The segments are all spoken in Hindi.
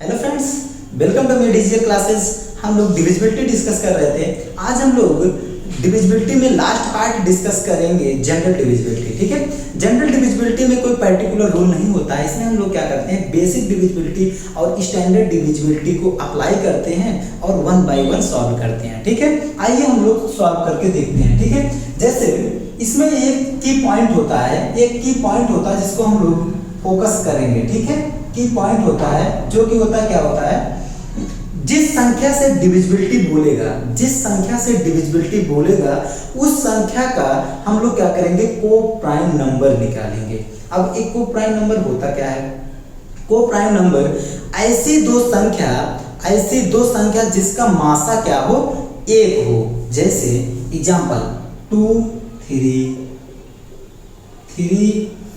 हेलो फ्रेंड्स, वेलकम टू मेरी डिजिटल क्लासेस। हम लोग डिविजिबिलिटी डिस्कस कर रहे थे। आज हम लोग डिविजिबिलिटी में लास्ट पार्ट डिस्कस करेंगे, जनरल डिविजिबिलिटी। ठीक है, जनरल डिविजिबिलिटी में कोई पर्टिकुलर रूल नहीं होता है। इसमें हम लोग क्या करते हैं, बेसिक डिविजिबिलिटी और स्टैंडर्ड डिविजिबिलिटी को अप्लाई करते हैं और वन बाय वन सॉल्व करते हैं। ठीक है, आइए हम लोग सॉल्व करके देखते हैं। ठीक है, जैसे इसमें एक की पॉइंट होता है, एक की पॉइंट होता है जिसको हम लोग फोकस करेंगे। ठीक है, की पॉइंट होता है जो कि होता है, क्या होता है, जिस संख्या से डिविजिबिलिटी बोलेगा, जिस संख्या से डिविजिबिलिटी बोलेगा उस संख्या का हम लोग क्या करेंगे, को प्राइम नंबर निकालेंगे। अब एक को प्राइम नंबर होता क्या है, को प्राइम नंबर ऐसी दो संख्या जिसका मासा क्या हो, एक हो। जैसे एग्जांपल 2 3 3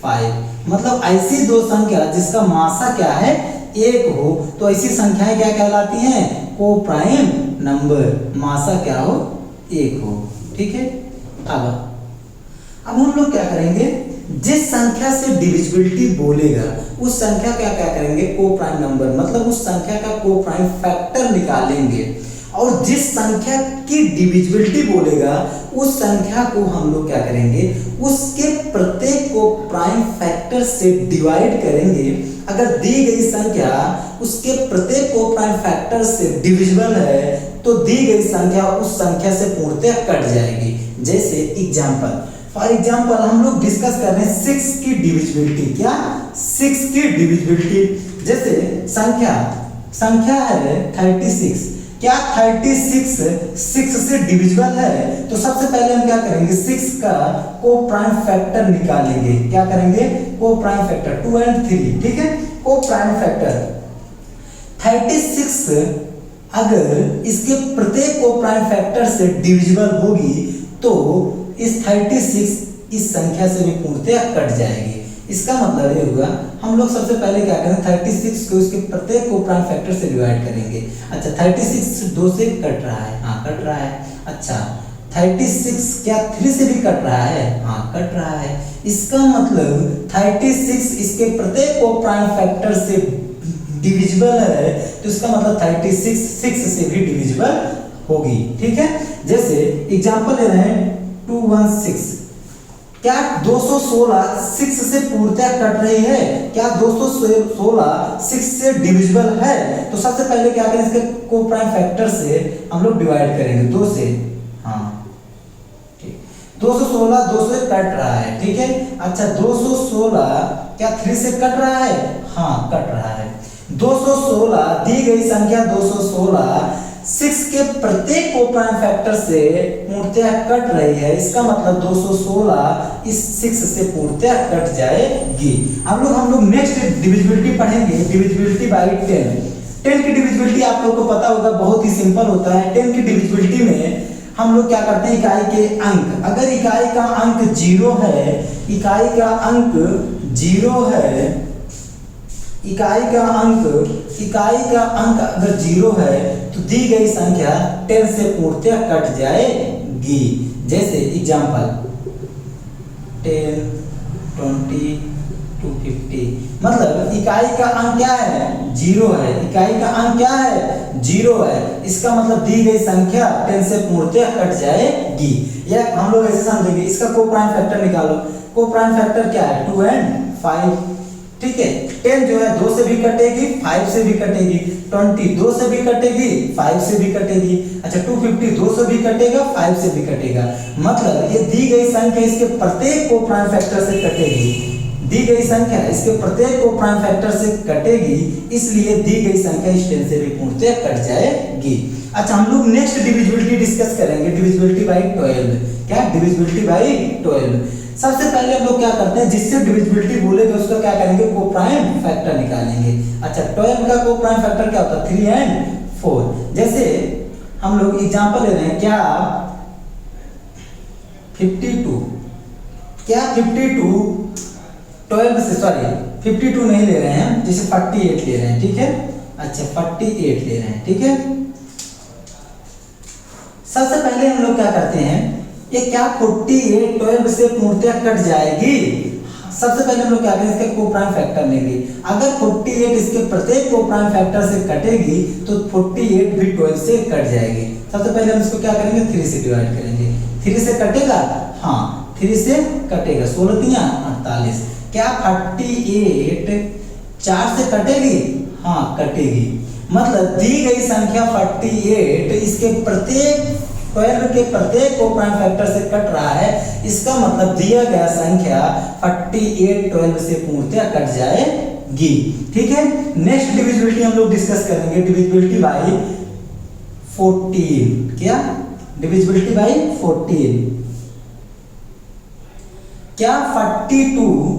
5, मतलब ऐसी दो संख्या जिसका मासा क्या है, एक हो, तो ऐसी संख्याएं क्या कहलाती हैं, को प्राइम नंबर। मासा क्या हो, एक हो। ठीक है, अब हम लोग क्या करेंगे, जिस संख्या से डिविजिबिलिटी बोलेगा उस संख्या का क्या करेंगे, को प्राइम नंबर, मतलब उस संख्या का को प्राइम फैक्टर निकालेंगे। और जिस संख्या की डिविजिबिलिटी बोलेगा उस संख्या को हम लोग क्या करेंगे, उसके प्रत्येक को प्राइम फैक्टर से डिवाइड करेंगे। अगर दी गई संख्या उसके प्रत्येक को प्राइम फैक्टर से डिविजिबल है तो दी गई संख्या उस संख्या से पूर्णतः कट जाएगी। जैसे एग्जांपल, फॉर एग्जांपल हम लोग डिस्कस कर रहे हैं 6 की डिविजिबिलिटी। क्या, 6 की डिविजिबिलिटी। जैसे संख्या है 36। क्या 36 6 से डिविजिबल है? तो सबसे पहले हम क्या करेंगे, 6 का को प्राइम फैक्टर निकालेंगे। क्या करेंगे, को प्राइम फैक्टर 2 और 3। ठीक है, को प्राइम फैक्टर 36 अगर इसके प्रत्येक को प्राइम फैक्टर से डिविजिबल होगी तो इस 36 इस संख्या से भी पूर्णतः कट जाएगी। इसका मतलब ये हुआ, हम लोग सबसे पहले क्या करें, 36 को इसके प्रत्येक को प्राइम फैक्टर से डिवाइड करेंगे। अच्छा, 36 2 से कट रहा है, हाँ कट रहा है। अच्छा, 36 क्या 3 से भी कट रहा है, हाँ कट रहा है। इसका मतलब 36 इसके प्रत्येक को प्राइम फैक्टर से डिविजिबल है, तो इसका मतलब 36 6 से भी डिविजिबल होगी। ठीक है, जैसे एग्जांपल ले रहे हैं 216। क्या 216 6 से पूर्णतः कट रही है? क्या 216 6 से डिविजिबल है? तो सबसे पहले क्या करें, इसके को प्राइम फैक्टर से हम लोग डिवाइड करेंगे 2 से। हाँ ठीक, 216 2 से कट रहा है। ठीक है, अच्छा 216 क्या 3 से कट रहा है? हाँ कट रहा है। 216 दी गई संख्या 216 6 के प्रत्येक को प्राइम फैक्टर से पूर्णतः कट रही है। इसका मतलब 216 इस 6 से पूर्णतः कट जाएगी। हम लोग नेक्स्ट डिविजिबिलिटी पढ़ेंगे, डिविजिबिलिटी बाय 10। 10 की डिविजिबिलिटी आप लोगों को पता होगा, बहुत ही सिंपल होता है। 10 की डिविजिबिलिटी में हम लोग क्या करते हैं, इकाई के अंक, अगर इकाई का अंक 0 है, इकाई का अंक 0 है, इकाई का अंक अगर 0 है तो दी गई संख्या 10 से पूर्णतः कट जाएगी। जैसे एग्जांपल 10 20 250, मतलब इकाई का अंक क्या है, 0 है। इकाई का अंक क्या है, 0 है। इसका मतलब दी गई संख्या 10 से पूर्णतः कट जाएगी। या हम लोग ऐसे समझेंगे, इसका को प्राइम फैक्टर निकालो। को प्राइम फैक्टर क्या है, 2 और 5। ठीक है, 10 जो है 2 से भी कटेगी, 5 से भी कटेगी। 20 2 से भी कटेगी, 5 से भी कटेगी। अच्छा 250 2 से भी कटेगा, 5 से भी कटेगा। मतलब ये दी गई संख्या इसके प्रत्येक को प्राइम फैक्टर से कटेगी। दी गई संख्या इसके प्रत्येक को प्राइम फैक्टर से कटेगी, इसलिए दी गई संख्या इस 10 से भी पूर्णतः कट जाएगी। अच्छा, हम लोग नेक्स्ट डिविजिबिलिटी डिस्कस करेंगे, डिविजिबिलिटी बाय 12। क्या, डिविजिबिलिटी बाय 12। सबसे पहले हम लोग क्या करते हैं, जिससे डिविजिबिलिटी बोलेगा उसका क्या करेंगे, को प्राइम फैक्टर निकालेंगे। अच्छा 12 का को प्राइम फैक्टर क्या होता है, 3 और 4। जैसे हम लोग एग्जांपल ले रहे हैं, क्या 52, क्या 52 12 से, सॉरी 52 नहीं ले रहे हैं, जैसे 48 ले रहे हैं। ठीक है, अच्छा 48 ले रहे हैं। ठीक है, सबसे पहले हम लोग क्या करते हैं, ये क्या 48 12 से पूर्णतः कट जाएगी? सबसे पहले हम लोग क्या करेंगे, इसके को प्राइम फैक्टर लेंगे। अगर 48 इसके प्रत्येक को प्राइम फैक्टर से कटेगी तो 48 भी 12 से कट जाएगी। सबसे पहले हम इसको क्या करेंगे, 3 से डिवाइड करेंगे। 3 से कटेगा, हाँ 3 से कटेगा, 16 तिया 48। क्या 48 4 से कटेगी, हाँ कटेगी। मतलब दी गई संख्या 48 इसके प्रत्येक 12 के प्रत्येक को प्राइम फैक्टर से कट रहा है। इसका मतलब दिया गया संख्या 48 12 से पूर्णतः कट जाएगी। ठीक है, नेक्स्ट डिविजिबिलिटी हम लोग डिस्कस करेंगे, डिविजिबिलिटी बाय 14। क्या डिविजिबिलिटी बाय 14? क्या 42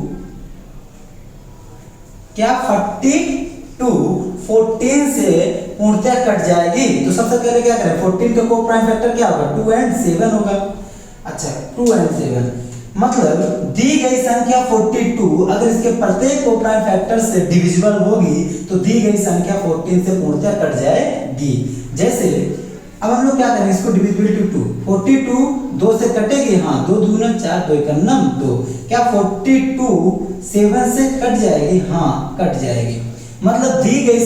14 से पूर्णतः कट जाएगी? तो सबसे पहले क्या करें, 14 का को प्राइम फैक्टर क्या होगा, 2 and 7 होगा। अच्छा 2 and 7 मतलब दी गई संख्या 42 अगर इसके प्रत्येक को प्राइम फैक्टर से डिविजिबल होगी तो दी गई संख्या 14 से पूर्णतः कट जाएगी। जैसे अब हम लोग क्या करेंगे, इसको डिविजिबिलिटी 2, 42 2 से कटेगी, हाँ 2 दूना 4 2 1 2। क्या 42 7 से कट जाएगी, हाँ कट जाएगी। मतलब दी गई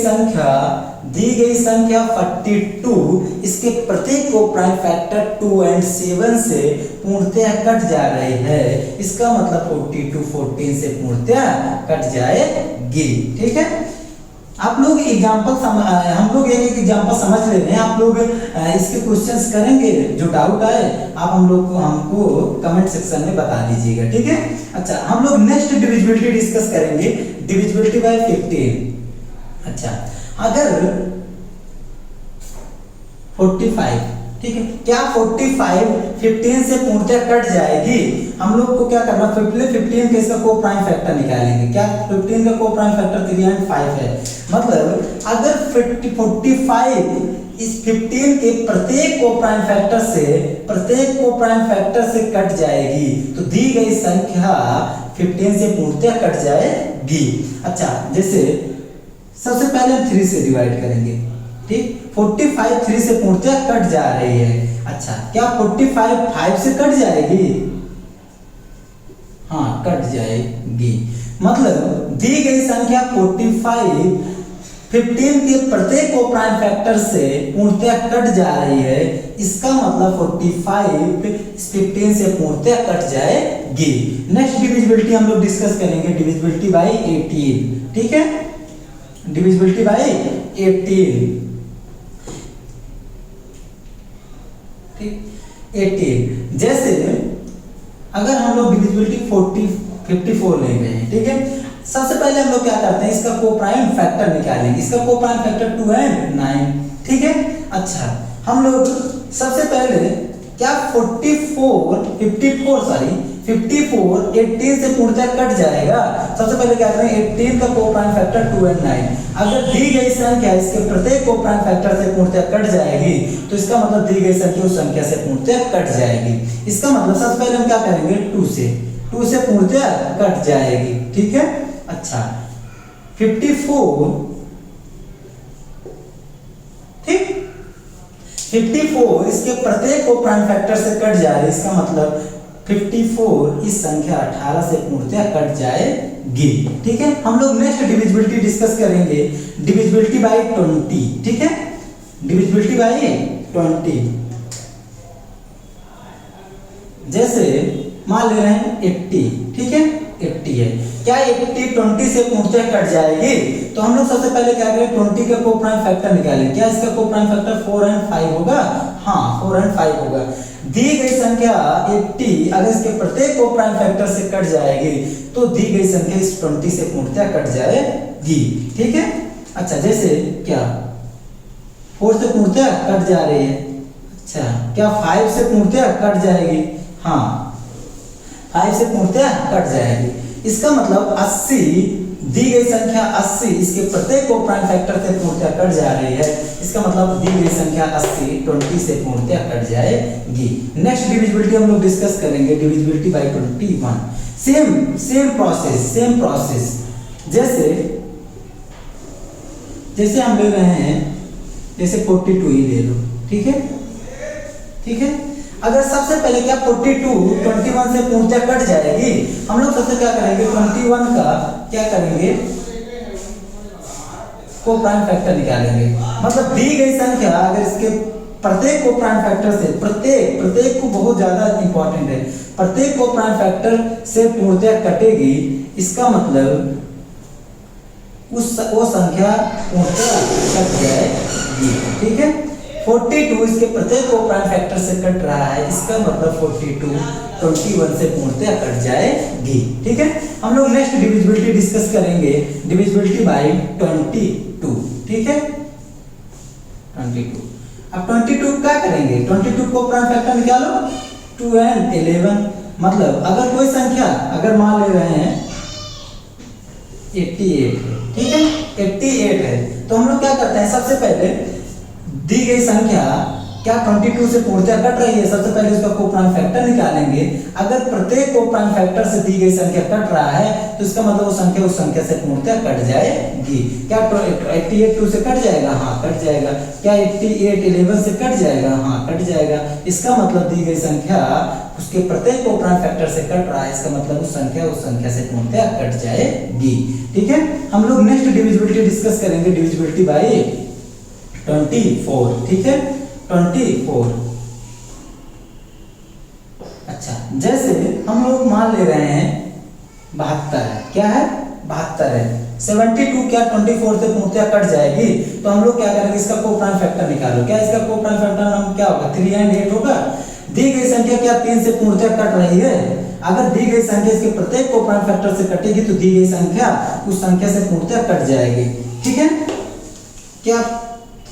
संख्या 42 इसके प्रत्येक को प्राइम फैक्टर 2 and 7 से पूर्णतः कट जा रही है। इसका मतलब 42 14 से पूर्णतः कट जाएगी। ठीक है, आप लोग एग्जांपल हम लोग एक एग्जांपल समझ ले रहे हैं, आप लोग इसके क्वेश्चंस करेंगे, जो डाउट आए आप हमको कमेंट सेक्शन में बता दीजिएगा। ठीक है, अच्छा हम लोग नेक्स्ट डिविजिबिलिटी डिस्कस करेंगे, डिविजिबिलिटी बाय 15। अच्छा अगर 45, ठीक है, क्या 45 15 से पूर्णतः कट जाएगी? हम लोग को क्या करना, 15 के इसका को प्राइम फैक्टर निकालेंगे। क्या 15 का को प्राइम फैक्टर 3 and 5 है। मतलब अगर 45 इस 15 के प्रत्येक को प्राइम फैक्टर से कट जाएगी तो दी गई संख्या 15 से पूर्णतः कट जाएगी। अच्छा जैसे सबसे पहले हम 3 से डिवाइड करेंगे। ठीक, 45 3 से पूर्णतः कट जा रही है। अच्छा क्या 45 5 से कट जाएगी? हाँ कट जाएगी। मतलब दी गई संख्या 45 15 के प्रत्येक को प्राइम फैक्टर से पूर्णतः कट जा रही है। इसका मतलब 45 15 से पूर्णतः कट जाएगी। नेक्स्ट डिविजिबिलिटी हम लोग डिस्कस करेंगे, डिविजिबिलिटी बाय 18। ठीक है, डिविजिबिलिटी बाय 18। ठीक 18 जैसे अगर हम लोग डिविजिबिलिटी 54 ले गए हैं। ठीक है, सबसे पहले हम लोग क्या करते हैं, इसका को प्राइम फैक्टर निकालेंगे। इसका को प्राइम फैक्टर 2 and 9। ठीक है, अच्छा हम लोग सबसे पहले क्या 54 18 से पूर्णतः कट जाएगा। सबसे पहले क्या करें, 18 का को प्राइम फैक्टर 2 and 9। अगर दी गई संख्या इसके प्रत्येक को प्राइम फैक्टर से पूर्णतः कट जाएगी तो इसका मतलब दी गई संख्या उस संख्या से पूर्णतः कट जाएगी। इसका मतलब सबसे पहले हम क्या करेंगे, 2 से पूर्णतः कट जाएगी। ठीक है, अच्छा 54 ठीक 54 इसके प्रत्येक को प्राइम फैक्टर से कट जा रही है। इसका मतलब 54 इस संख्या 18 से पूर्णतः कट जाएगी। ठीक है, हम लोग नेक्स्ट डिविजिबिलिटी डिस्कस करेंगे, डिविजिबिलिटी बाय 20। ठीक है, डिविजिबिलिटी बाय 20 जैसे मान ले रहे हैं 80। ठीक है, 80 है। क्या 80 20 से पूर्णतः कट जाएगी? तो हम लोग सबसे पहले क्या करें, 20 का को प्राइम फैक्टर निकालें। क्या इसका को प्राइम फैक्टर 4 and 5 होगा? हाँ 4 and 5 होगा। दी गई संख्या 80 अगर इसके प्रत्येक को प्राइम फैक्टर से कट जाएगी तो दी गई संख्या इस 20 से पूर्णतः कट जाएगी। ठीक है, अच्छा जैसे क्या 4 से पूर्णतः कट जा रही है। अच्छा क्या 5 से पूर्णतः कट जाएगी? हाँ 5 से पूर्णतः कट जाएगी। इसका मतलब 80 दी गई संख्या 80 इसके प्रत्येक को प्राइम फैक्टर से पूर्णतः कट जा रही है। इसका मतलब दी गई संख्या 80 20 से पूर्णतः कट जाएगी। नेक्स्ट डिविजिबिलिटी हम लोग डिस्कस करेंगे, डिविजिबिलिटी बाय 21। सेम प्रोसेस जैसे हम ले रहे हैं, जैसे 42 ही ले लो। ठीक है, अगर सबसे पहले क्या 42 21 से पूर्णतः कट जाएगी, हम लोग सबसे क्या करेंगे 21 का क्या करेंगे को प्राइम फैक्टर निकालेंगे। मतलब दी गई संख्या अगर इसके प्रत्येक को प्राइम फैक्टर से प्रत्येक को बहुत ज्यादा इंपॉर्टेंट है, प्रत्येक को प्राइम फैक्टर से पूर्णतः कटेगी, इसका मतलब वो संख्या पूर्णतः कट जाएगी। ठीक है, 42 इसके प्रत्येक को प्राइम फैक्टर से कट रहा है, इसका मतलब 42 21 से पूर्णतः कट जाएगी। ठीक है, हम लोग नेक्स्ट डिविजिबिलिटी डिस्कस करेंगे, डिविजिबिलिटी बाय 22। ठीक है, 22। अब 22 क्या करेंगे, 22 को प्राइम फैक्टर निकालो, 2 and 11। मतलब अगर कोई संख्या अगर मान ले रहे हैं 88 है, ठीक है 88 है, तो हम लोग क्या करते हैं, सबसे पहले दी गई संख्या क्या 22 से पूर्णतः कट रही है, सबसे पहले उसका को प्राइम फैक्टर निकालेंगे। अगर प्रत्येक को प्राइम फैक्टर से दी गई संख्या कट रहा है तो इसका मतलब वो संख्या उस संख्या से पूर्णतः कट जाएगी। क्या 88 2 से कट जाएगा, हाँ कट जाएगा। क्या 88 11 से कट जाएगा, हाँ कट जाएगा। इसका मतलब दी गई संख्या उसके प्रत्येक को प्राइम फैक्टर से कट रहा है, इसका मतलब उस संख्या से पूर्णतः कट जाएगी। ठीक है, हम लोग नेक्स्ट डिविजिबिलिटी डिस्कस करेंगे, डिविजिबिलिटी बाय 24। ठीक है, 24। अच्छा, जैसे हम लोग मान ले रहे हैं 72 है, क्या है 72 है, 72 क्या 24 से पूर्णतः कट जाएगी, तो हम लोग क्या करेंगे, इसका को प्राइम फैक्टर निकालो। क्या इसका को प्राइम फैक्टर नाम क्या होगा, 3 and 8 होगा। दी गई संख्या क्या 3 से पूर्णतः कट रही है, अगर दी गई संख्या इसके प्रत्येक को प्राइम फैक्टर से कटेगी तो दी गई संख्या उस संख्या से पूर्णतः कट जाएगी। ठीक है, क्या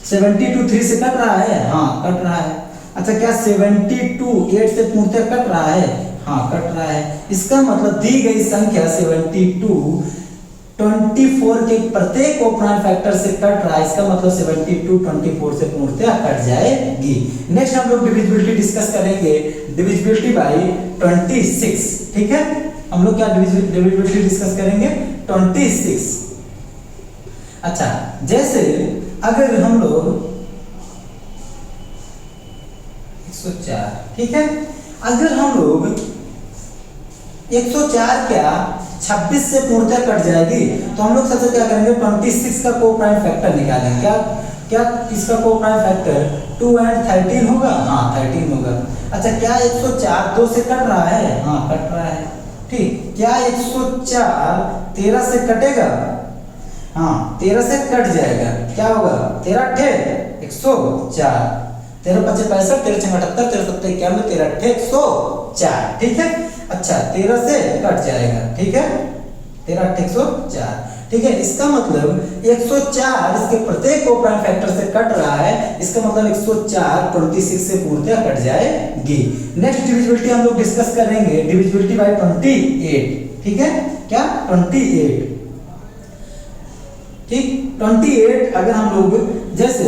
72 3 से कट रहा है, हाँ कट रहा है। अच्छा, क्या 72 8 से पूर्णतः कट रहा है, हाँ कट रहा है। इसका मतलब दी गई संख्या 72 24 के प्रत्येक को प्राइम फैक्टर से कट रहा है, इसका मतलब 72 24 से पूर्णतः कट जाएगी। नेक्स्ट हम लोग डिविजिबिलिटी डिस्कस करेंगे, डिविजिबिलिटी बाय 26। ठीक है, हम लोग क्या डिविजिबिलिटी डिस्कस करेंगे 26। अच्छा, जैसे अगर हम लोग 104, ठीक है, अगर हम लोग 104 क्या 26 से पूर्णतः कट जाएगी, तो हम लोग सबसे क्या करेंगे 26 का को प्राइम फैक्टर निकालेंगे। क्या इसका को प्राइम फैक्टर 2 and 13 होगा, हाँ 13 होगा। अच्छा, क्या 104 2 से कट रहा है, हाँ कट रहा है। ठीक, क्या 104 13 से कटेगा, हाँ 13 से कट जाएगा। क्या होगा 13 8 104, 13 5 65, 13 6 78, 13 7 91, 13 8 104। ठीक है, अच्छा 13 से कट जाएगा। ठीक है, 13 8 104। ठीक है, इसका मतलब 104 इसके प्रत्येक को प्राइम फैक्टर से कट रहा है, इसका मतलब 104 26 से पूर्णतः कट जाएगी। नेक्स्ट डिविजिबिलिटी हम लोग डिस्कस करेंगे, डिविजिबिलिटी बाय 28। ठीक है, क्या 28। ठीक, 28 अगर हम लोग जैसे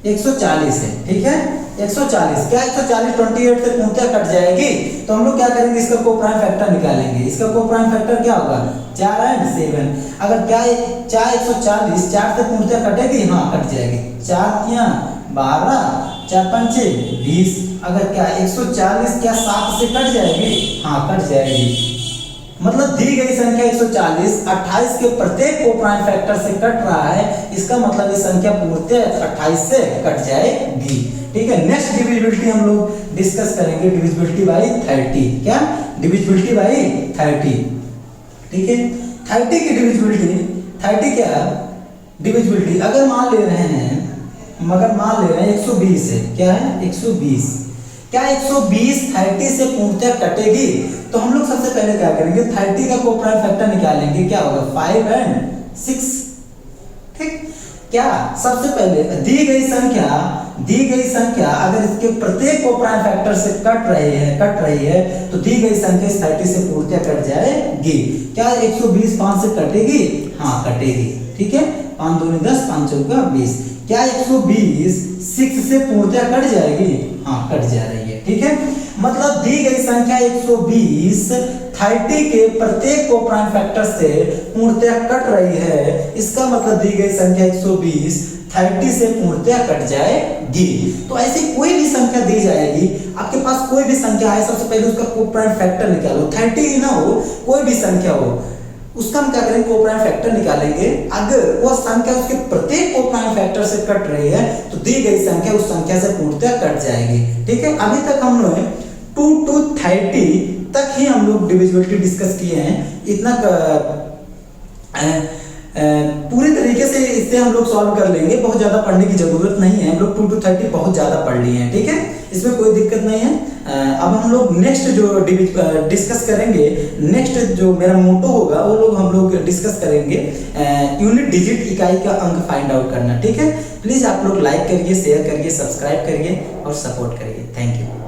140 है, ठीक है 140, क्या 140 28 से पूर्णतः कट जाएगी, तो हम लोग क्या करेंगे, इसका को प्राइम फैक्टर निकालेंगे। इसका को प्राइम फैक्टर क्या होगा 4 and 7। अगर क्या 140 4 से पूर्णतः कटेगी, हाँ कट जाएगी। 4 या 12 4 5 20। अगर क्या 140 क्या 7 से कट जाएगी, हाँ कट जाएगी। मतलब दी गई संख्या 140 28 के प्रत्येक को प्राइम फैक्टर से कट रहा है, इसका मतलब ये संख्या पूर्णतः 28 से कट जाएगी। ठीक है, नेक्स्ट डिविजिबिलिटी हम लोग डिस्कस करेंगे, डिविजिबिलिटी बाय 30। क्या डिविजिबिलिटी बाय 30। ठीक है, 30 की डिविजिबिलिटी 30 क्या डिविजिबिलिटी अगर मान ले रहे हैं, मगर मान ले रहे हैं 120 है, क्या है 120। क्या 120 30 से पूर्णतः कटेगी, तो हम लोग सबसे पहले क्या करेंगे 30 का को प्राइम फैक्टर निकालेंगे। क्या होगा 5 and 6। ठीक, क्या सबसे पहले दी गई संख्या अगर इसके प्रत्येक को प्राइम फैक्टर से कट रही है तो दी गई संख्या 30 से पूर्णतः कट जाएगी। क्या 120 5 से कटेगी, हाँ कटेगी। ठीक है, 5 2 10 5 4 20। क्या 120 6 से पूर्णतः कट जाएगी, हाँ कट जा रही है। ठीक है, मतलब दी गई संख्या 120 30 के प्रत्येक को प्राइम फैक्टर से पूर्णतः कट रही है, इसका मतलब दी गई संख्या 120 30 से पूर्णतया कट जाएगी। तो ऐसी कोई भी संख्या दी जाएगी, आपके पास कोई भी संख्या है, सबसे पहले उसका कोप्राइम फैक्टर निकालो। 30 ही ना हो, कोई भी संख्या हो, उसका हम क्या करेंगे, कोप्राइम फैक्टर निकालेंगे। अगर वह संख्या उसके प्रत्येक कोप्राइम फैक्टर से कट रही है तो दी गई संख्या उस संख्या से पूर्णतया कट जाएगी। ठीक है, अभी तक हम लोग 2 to 30 तक ही हम लोग डिविजिबिलिटी डिस्कस किए हैं। इतना पूरे तरीके से इससे हम लोग सॉल्व कर लेंगे, बहुत ज्यादा पढ़ने की जरूरत नहीं है। हम लोग 2 to 30 बहुत ज्यादा पढ़ लिए हैं। ठीक है, इसमें कोई दिक्कत नहीं है। अब हम लोग नेक्स्ट जो डिस्कस करेंगे, नेक्स्ट जो मेरा मोटो होगा वो लोग हम लोग डिस्कस करेंगे यूनिट डिजिट इकाई का अंक फाइंड आउट करना। ठीक है, प्लीज आप लोग लाइक करिए, शेयर करिए, सब्सक्राइब करिए और सपोर्ट करिए। Thank you.